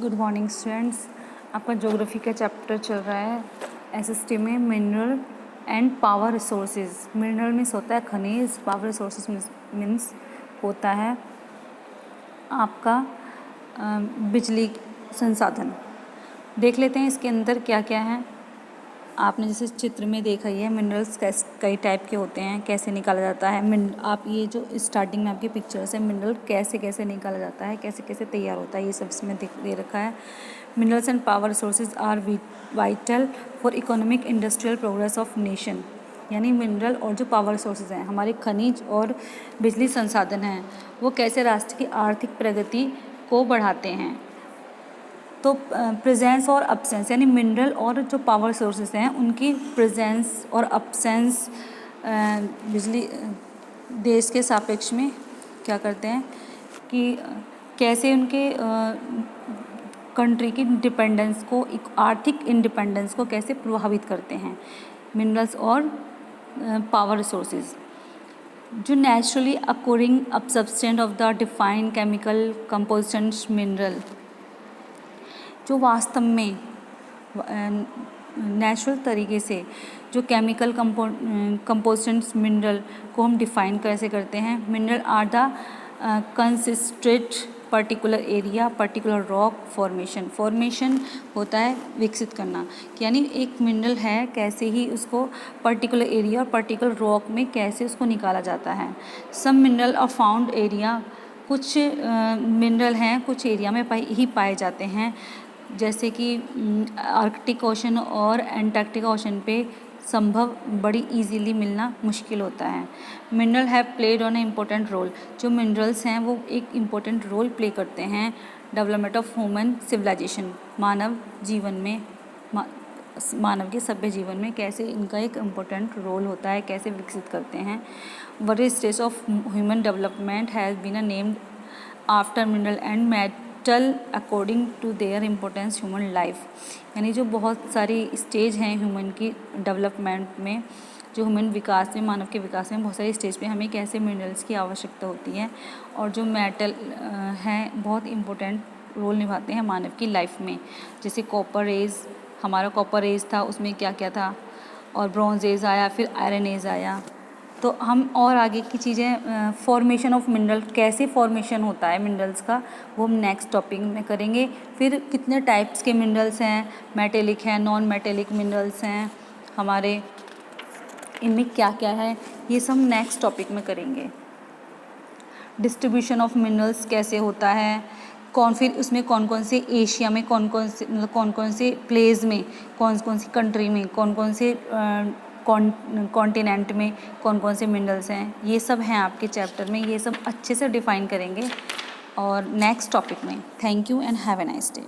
Good morning students. आपका geography का chapter चल रहा है एसएसटी में mineral and power resources. Mineral means होता है खनिज, पावर रिसोर्सेज मीन्स होता है आपका बिजली संसाधन। देख लेते हैं इसके अंदर क्या क्या है। आपने जैसे चित्र में देखा ही है मिनरल्स कई टाइप के होते हैं, कैसे निकाला जाता है। आप ये जो स्टार्टिंग में आपकी पिक्चर्स है मिनरल कैसे कैसे निकाला जाता है, कैसे कैसे तैयार होता है, ये सब इसमें दे रखा है। Minerals and power resources are vital for economic industrial progress of nation. यानी मिनरल और जो पावर रिसोर्सेज हैं, हमारे खनिज और बिजली संसाधन हैं, वो कैसे राष्ट्र की आर्थिक प्रगति को बढ़ाते हैं। तो प्रेजेंस और अब्सेंस यानी मिनरल और जो पावर सोर्सेज हैं उनकी प्रेजेंस और अब्सेंस बिजली देश के सापेक्ष में क्या करते हैं कि कैसे उनके कंट्री की डिपेंडेंस को, आर्थिक इंडिपेंडेंस को कैसे प्रभावित करते हैं मिनरल्स और पावर रिसोर्सेज। जो naturally occurring substance of the defined chemical compositions mineral, जो वास्तव में नेचुरल तरीके से जो केमिकल कंपोजिशंस मिनरल को हम डिफ़ाइन कैसे करते हैं। Mineral are the consistent particular area particular rock formation होता है विकसित करना, यानी एक मिनरल है कैसे ही उसको पर्टिकुलर एरिया और पर्टिकुलर रॉक में कैसे उसको निकाला जाता है। Some mineral are found area, कुछ मिनरल हैं कुछ एरिया में पाए जाते हैं, जैसे कि आर्कटिक ओशन और एंटार्क्टिका ओशन पे संभव बड़ी इजीली मिलना मुश्किल होता है। Mineral have played on a important role, जो मिनरल्स हैं वो एक इम्पोर्टेंट रोल प्ले करते हैं डेवलपमेंट ऑफ ह्यूमन सिविलाइजेशन, मानव जीवन में, मानव के सभ्य जीवन में कैसे इनका एक इम्पोर्टेंट रोल होता है, कैसे विकसित करते हैं। Various stage of human development has been named after mineral and metal according to their importance human life. यानी जो बहुत सारी स्टेज हैं ह्यूमन की डेवलपमेंट में, जो ह्यूमन विकास में, मानव के विकास में बहुत सारी स्टेज पे हमें कैसे मिनरल्स की आवश्यकता होती है, और जो मेटल हैं बहुत इम्पोर्टेंट रोल निभाते हैं मानव की लाइफ में। जैसे कॉपर एज, हमारा कॉपर एज था, उसमें क्या क्या था, और ब्रॉन्ज एज आया, फिर आयरन एज आया। तो हम और आगे की चीज़ें, फॉर्मेशन ऑफ मिनरल, कैसे फॉर्मेशन होता है मिनरल्स का, वो हम नेक्स्ट टॉपिक में करेंगे। फिर कितने टाइप्स के मिनरल्स हैं, मेटेलिक हैं, नॉन मेटेलिक मिनरल्स हैं हमारे, इनमें क्या क्या है, ये सब नेक्स्ट टॉपिक में करेंगे। डिस्ट्रीब्यूशन ऑफ मिनरल्स कैसे होता है, फिर उसमें कौन कौन से एशिया में, कौन कौन से प्लेस में, कौन सी कंट्री में, कौन कौन से कॉन्टिनेंट में कौन कौन से मिनरल्स हैं, ये सब हैं आपके चैप्टर में, ये सब अच्छे से डिफ़ाइन करेंगे और नेक्स्ट टॉपिक में। Thank you and have a nice day.